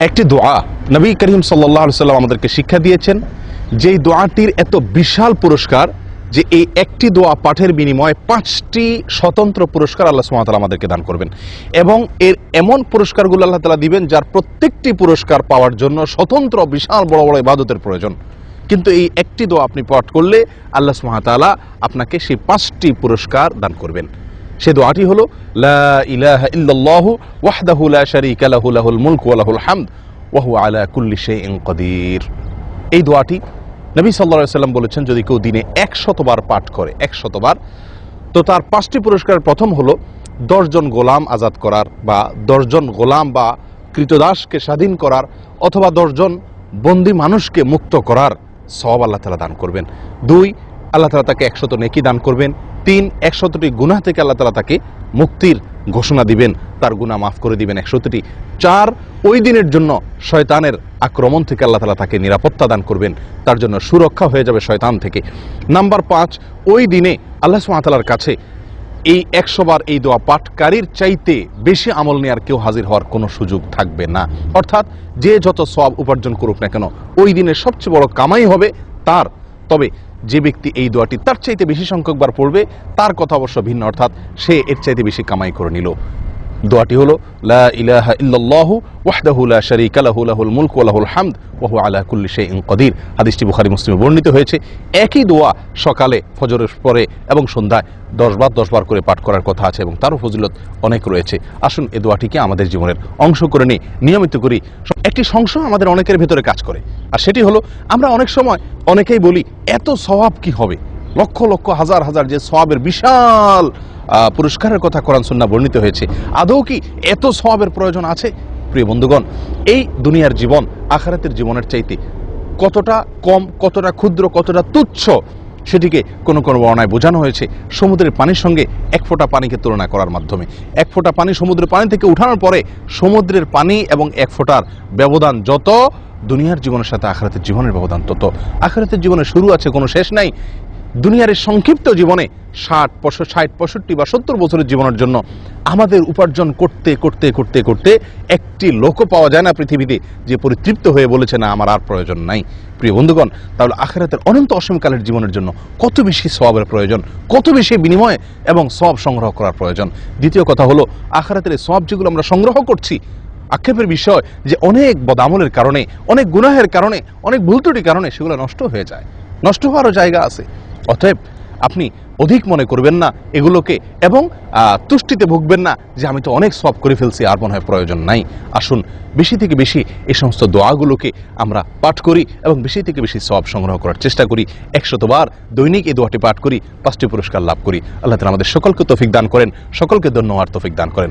একটি দোয়া নবী করিম সাল্লাল্লাহু আলাইহি সাল্লাম আমাদেরকে শিক্ষা দিয়েছেন, যেই দোয়াটির এত বিশাল পুরস্কার যে এই একটি দোয়া পাঠের বিনিময়ে 5টি স্বতন্ত্র পুরস্কার আল্লাহ সুবহানাহু ওয়া তাআলা আমাদেরকে দান করবেন। এবং এর এমন পুরস্কারগুলো আল্লাহ তাআলা দিবেন যার প্রত্যেকটি পুরস্কার পাওয়ার জন্য স্বতন্ত্র বিশাল বড় বড় ইবাদতের প্রয়োজন। কিন্তু এই একটি দোয়া আপনি পাঠ করলে আল্লাহ সুবহানাহু ওয়া তাআলা আপনাকে সেই 5টি পুরস্কার দান করবেন। সে দোয়াটি হলো লা ইলাহা ইল্লাল্লাহু ওয়াহদাহু লা শারীকা লাহু লাহুল মুলকু ওয়া লাহুল হামদ ওয়া হুয়া আলা কুল্লি শাইইন কাদির। এই দোয়াটি নবী সাল্লাল্লাহু আলাইহি ওয়াসাল্লাম বলেছেন, যদি কেউ দিনে 100 বার পাঠ করে, 100 বার, তো তার 5টি পুরস্কারের প্রথম হলো 10 জন গোলাম আজাদ করার, বা 10 জন গোলাম বা কৃতদাসকে স্বাধীন করার, অথবা 10 জন বন্দী মানুষকে মুক্ত করার সওয়াব আল্লাহ তাআলা দান করবেন। 2, আল্লাহ তাআলা তাকে 100 নেকি দান করবেন। 3, 100টি গুনাহ থেকে আল্লাহ তাআলা তাকে মুক্তির ঘোষণা দিবেন, তার গুনাহ মাফ করে দিবেন 100টি। 4, ওই দিনের জন্য শয়তানের আক্রমণ থেকে আল্লাহ তাআলা তাকে নিরাপত্তা দান করবেন, তার জন্য সুরক্ষা হয়ে যাবে শয়তান থেকে। নাম্বার 5, ওই দিনে আল্লাহ সুবহানাহু ওয়া তাআলার কাছে এই 100 বার এই দোয়া পাঠকারীর চাইতে বেশি আমল নেওয়ার কেউ হাজির হওয়ার কোনো সুযোগ থাকবে না। অর্থাৎ যে যত সওয়াব উপার্জন করুক না কেন, ওই দিনের সবচেয়ে বড় কামাই হবে তার। তবে যে ব্যক্তি এই দোয়াটি তার চাইতে বেশি সংখ্যকবার পড়বে, তার কথা অবশ্য ভিন্ন, অর্থাৎ সে এর চাইতে বেশি কামাই করে নিল। দোয়াটি হলো লা ইলাহা ইল্লাল্লাহু ওয়াহদাহু লা শারীকা লাহু লাহুল মুলকু ওয়া লাহুল হামদ ওয়া হুয়া আলা কুল্লি শাইইন কাদির। হাদিসটি বুখারী মুসলিমে বর্ণিত হয়েছে। একই দোয়া সকালে, ফজরের পরে এবং সন্ধ্যায় 10 বার করে পাঠ করার কথা আছে, এবং তারও ফজিলত অনেক রয়েছে। আসুন এই দোয়াটিকে আমাদের জীবনের অংশ করে নিই, নিয়মিত করি। একটি সংশয় আমাদের অনেকের ভেতরে কাজ করে, আর সেটি হলো আমরা অনেক সময় অনেকেই বলি, এত সওয়াব কি হবে, লক্ষ লক্ষ হাজার হাজার যে সওয়াবের বিশাল পুরস্কারের কথা কোরআন সুন্নাহ বর্ণিত হয়েছে, আদৌ কি এত সওয়াবের প্রয়োজন আছে? প্রিয় বন্ধুগণ, এই দুনিয়ার জীবন আখিরাতের জীবনের চাইতে কতটা কম, কতটা ক্ষুদ্র, কতটা তুচ্ছ, সেটিকে কোন কোন বর্ণনায় বোঝানো হয়েছে সমুদ্রের পানির সঙ্গে 1 ফোঁটা পানিকে তুলনা করার মাধ্যমে। 1 ফোঁটা পানি সমুদ্রের পানি থেকে উঠানোর পরে সমুদ্রের পানি এবং 1 ফোঁটার ব্যবধান যত, দুনিয়ার জীবনের সাথে আখিরাতের জীবনের ব্যবধান তত। আখিরাতের জীবনে শুরু আছে, কোনো শেষ নাই। দুনিয়ার এই সংক্ষিপ্ত জীবনে 60, 65 বা 70 বছরের জীবনের জন্য আমাদের উপার্জন করতে করতে করতে করতে একটি লোকও পাওয়া যায় না পৃথিবীতে যে পরিতৃপ্ত হয়ে বলেছে না আমার আর প্রয়োজন নাই। প্রিয় বন্ধুগণ, তাহলে আখিরাতের অনন্ত অসীমকালের জীবনের জন্য কত বেশি সওয়াবের প্রয়োজন, কত বেশি বিনিময় এবং সওয়াব সংগ্রহ করার প্রয়োজন। দ্বিতীয় কথা হলো, আখিরাতের এই সওয়াব যেগুলো আমরা সংগ্রহ করছি, আক্ষেপের বিষয় যে অনেক বদামলের কারণে, অনেক গুনাহের কারণে, অনেক ভুল ত্রুটির কারণে সেগুলো নষ্ট হয়ে যায়। নষ্ট হওয়ারও জায়গা আছে। অতএব আপনি অধিক মনে করবেন না এগুলোকে, এবং তুষ্টিতে ভুগবেন না যে আমি তো অনেক সওয়াব করে ফেলছি, আর মনে হয় প্রয়োজন নাই। আসুন বেশি থেকে বেশি এই সমস্ত দোয়াগুলোকে আমরা পাঠ করি এবং বেশি থেকে বেশি সওয়াব সংগ্রহ করার চেষ্টা করি। 100 বার দৈনিক এই দোয়াটি পাঠ করি, 5টি পুরস্কার লাভ করি। আল্লাহ তাআলা আমাদের সকলকে তৌফিক দান করেন, সকলকে ধন্য হওয়ার তৌফিক দান করেন।